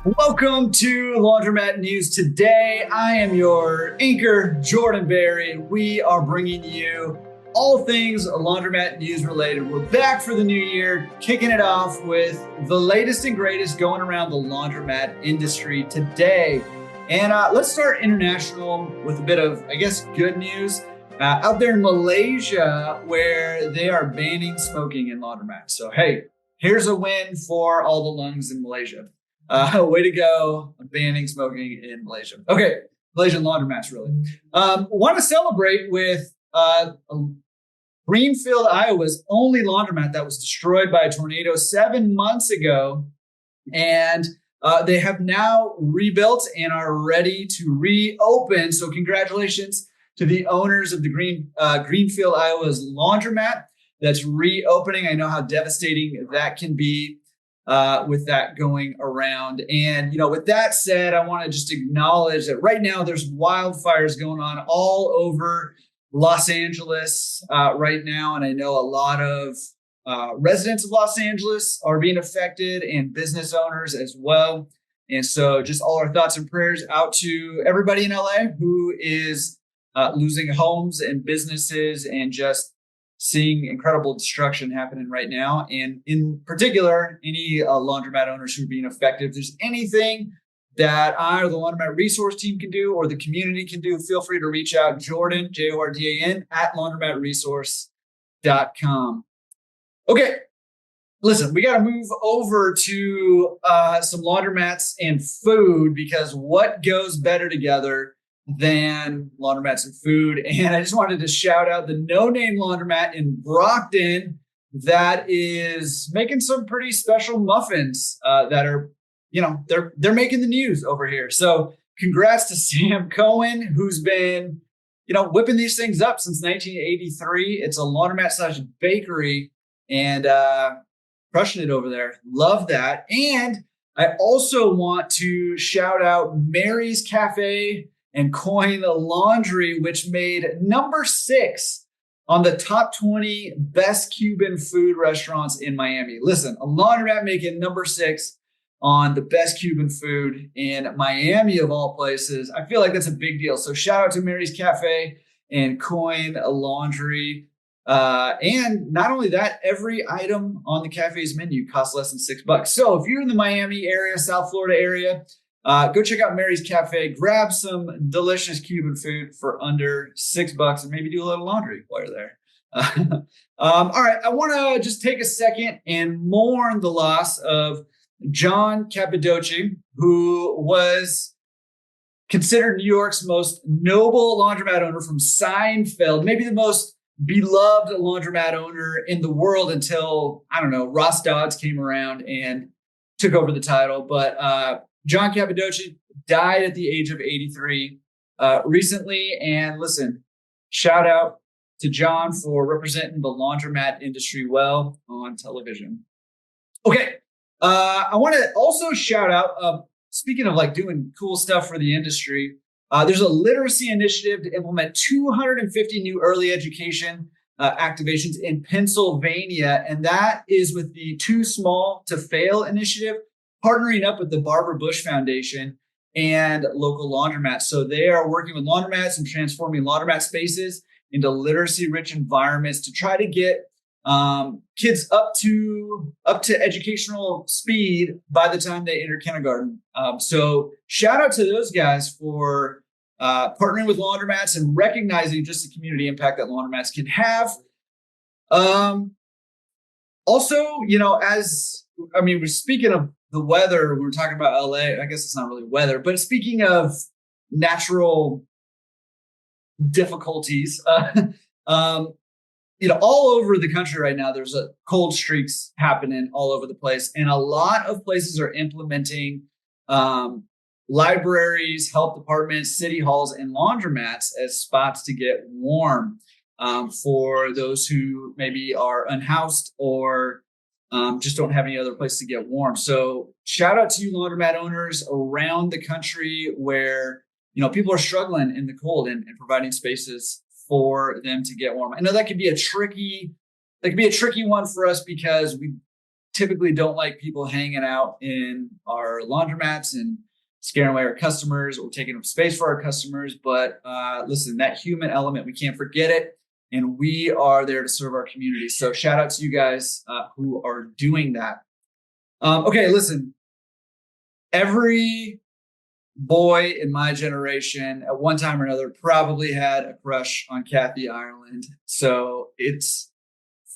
Welcome to Laundromat News Today. I am your anchor, Jordan Berry. We are bringing you all things laundromat news related. We're back for the new year, kicking it off with the latest and greatest going around the laundromat industry today. And let's start international with a bit of, good news. Out there in Malaysia, where they are banning smoking in laundromats. So, hey, here's a win for all the lungs in Malaysia. Way to go, banning smoking in Malaysia. Okay, Malaysian laundromats, really. Want to celebrate with Greenfield, Iowa's only laundromat that was destroyed by a tornado 7 months ago. And they have now rebuilt and are ready to reopen. So congratulations to the owners of the Greenfield, Iowa's laundromat that's reopening. I know how devastating that can be. With that going around. And, with that said, I want to just acknowledge that right now there's wildfires going on all over Los Angeles right now. And I know a lot of residents of Los Angeles are being affected and business owners as well. And so just all our thoughts and prayers out to everybody in LA who is losing homes and businesses and just seeing incredible destruction happening right now. And in particular, any laundromat owners who are being affected, if there's anything that I or the laundromat resource team can do or the community can do, feel free to reach out. Jordan, Jordan, at laundromatresource.com. Okay, listen, we got to move over to some laundromats and food, because what goes better together than laundromats and food? And I just wanted to shout out the No Name Laundromat in Brockton that is making some pretty special muffins that are, they're making the news over here. So congrats to Sam Cohen, who's been, whipping these things up since 1983. It's a laundromat / bakery and crushing it over there. Love that. And I also want to shout out Mary's Cafe and Coin Laundry, which made number 6 on the top 20 best Cuban food restaurants in Miami. Listen, a laundromat making number 6 on the best Cuban food in Miami, of all places. I feel like that's a big deal. So shout out to Mary's Cafe and Coin Laundry. And not only that, every item on the cafe's menu costs less than $6. So if you're in the Miami area, South Florida area, go check out Mary's Cafe, grab some delicious Cuban food for under $6 and maybe do a little laundry while you're there. All right, I want to just take a second and mourn the loss of John Cappadocci, who was considered New York's most noble laundromat owner from Seinfeld, maybe the most beloved laundromat owner in the world until, Ross Dodds came around and took over the title. But John Cappadocci died at the age of 83 recently. And listen, shout out to John for representing the laundromat industry well on television. Okay, I want to also shout out, speaking of doing cool stuff for the industry, there's a literacy initiative to implement 250 new early education activations in Pennsylvania. And that is with the Too Small to Fail initiative, partnering up with the Barbara Bush Foundation and local laundromats. So they are working with laundromats and transforming laundromat spaces into literacy-rich environments to try to get kids up to educational speed by the time they enter kindergarten. So shout out to those guys for partnering with laundromats and recognizing just the community impact that laundromats can have. Also, we're speaking of the weather, we were talking about LA. I guess it's not really weather, but speaking of natural difficulties, all over the country right now, there's cold streaks happening all over the place. And a lot of places are implementing libraries, health departments, city halls, and laundromats as spots to get warm for those who maybe are unhoused or just don't have any other place to get warm. So shout out to you laundromat owners around the country where, people are struggling in the cold and providing spaces for them to get warm. I know that could be a tricky one for us because we typically don't like people hanging out in our laundromats and scaring away our customers or taking up space for our customers. But listen, that human element, we can't forget it. And we are there to serve our community. So shout out to you guys who are doing that. Okay, listen, every boy in my generation at one time or another probably had a crush on Kathy Ireland. So it's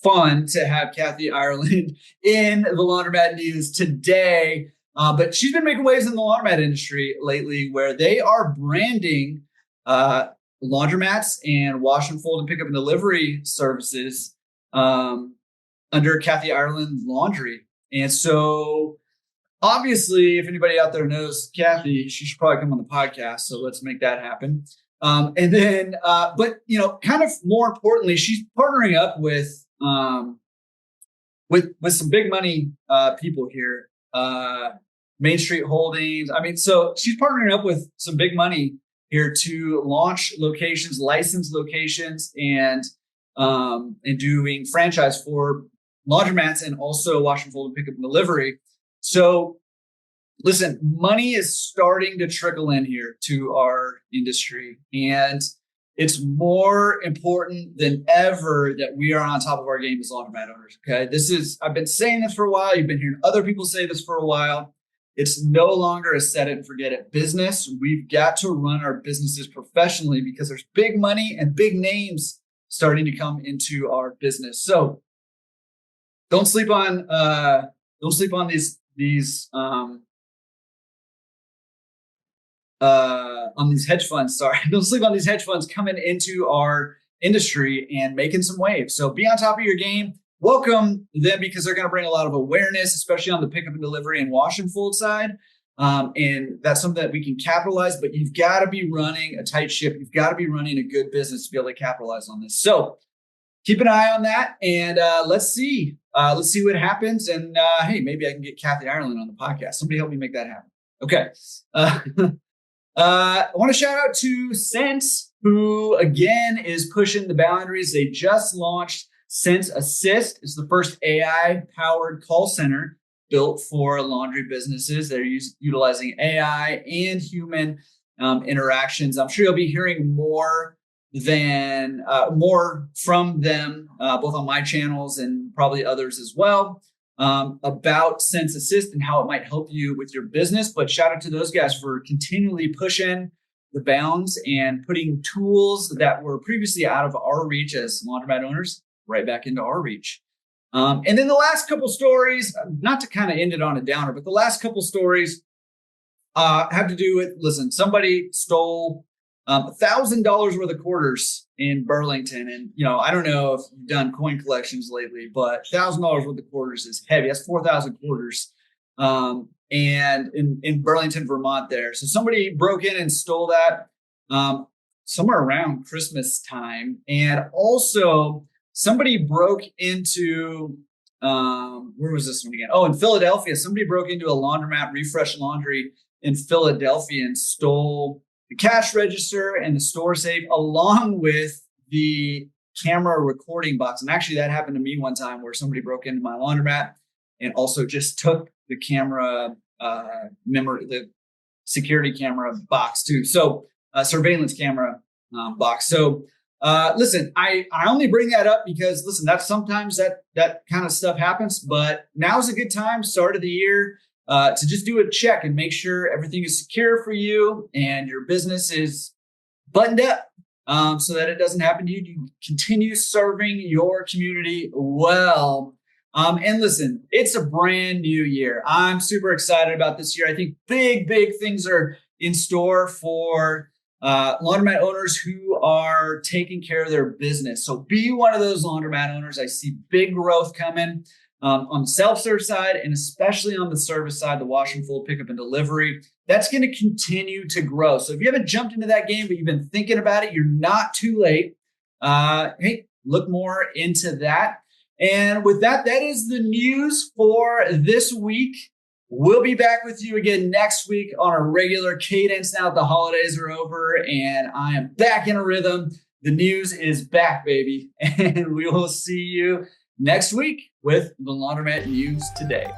fun to have Kathy Ireland in the Laundromat News today. But she's been making waves in the laundromat industry lately where they are branding laundromats and wash and fold and pick up and delivery services under Kathy Ireland Laundry. And so obviously, if anybody out there knows Kathy, she should probably come on the podcast. So let's make that happen. And then, but kind of more importantly, she's partnering up with some big money people here, Main Street Holdings. I mean, so she's partnering up with some big money here to launch locations, license locations, and doing franchise for laundromats and also wash and fold and pick up and delivery. So listen, money is starting to trickle in here to our industry, and it's more important than ever that we are on top of our game as laundromat owners. Okay. I've been saying this for a while. You've been hearing other people say this for a while. It's no longer a set it and forget it business. We've got to run our businesses professionally because there's big money and big names starting to come into our business. So don't sleep on these hedge funds. Sorry, don't sleep on these hedge funds coming into our industry and making some waves. So be on top of your game. Welcome them because they're going to bring a lot of awareness, especially on the pickup and delivery and wash and fold side. And that's something that we can capitalize, but you've got to be running a tight ship. You've got to be running a good business to be able to capitalize on this. So keep an eye on that, and let's see what happens. And hey, maybe I can get Kathy Ireland on the podcast. Somebody help me make that happen. Okay. I want to shout out to Sense, who again is pushing the boundaries. They just launched Sense Assist. It's the first AI-powered call center built for laundry businesses. They're utilizing AI and human interactions. I'm sure you'll be hearing more from them, both on my channels and probably others as well, about Sense Assist and how it might help you with your business. But shout out to those guys for continually pushing the bounds and putting tools that were previously out of our reach as laundromat owners right back into our reach. And then the last couple stories, not to kind of end it on a downer, but the last couple stories have to do with, listen, somebody stole $1,000 worth of quarters in Burlington. And, I don't know if you've done coin collections lately, but $1,000 worth of quarters is heavy. That's 4,000 quarters. And in Burlington, Vermont there. So somebody broke in and stole that somewhere around Christmas time. And also somebody broke into, where was this one again? Oh, in Philadelphia, somebody broke into a laundromat, Refresh Laundry in Philadelphia, and stole the cash register and the store safe, along with the camera recording box. And actually that happened to me one time where somebody broke into my laundromat and also just took the camera memory, the security camera box too. So surveillance camera box. So listen, I only bring that up because listen, that's sometimes that kind of stuff happens, but now's a good time, start of the year, to just do a check and make sure everything is secure for you and your business is buttoned up, so that it doesn't happen to you. You continue serving your community well. And listen, it's a brand new year. I'm super excited about this year. I think big things are in store for laundromat owners who are taking care of their business. So be one of those laundromat owners. I see big growth coming on the self-serve side, and especially on the service side, the wash and fold, pickup and delivery. That's going to continue to grow. So if you haven't jumped into that game, but you've been thinking about it, you're not too late. Hey, look more into that. And with that, that is the news for this week. We'll be back with you again next week on a regular cadence now that the holidays are over and I am back in a rhythm. The news is back, baby. And we will see you next week with the Laundromat News Today.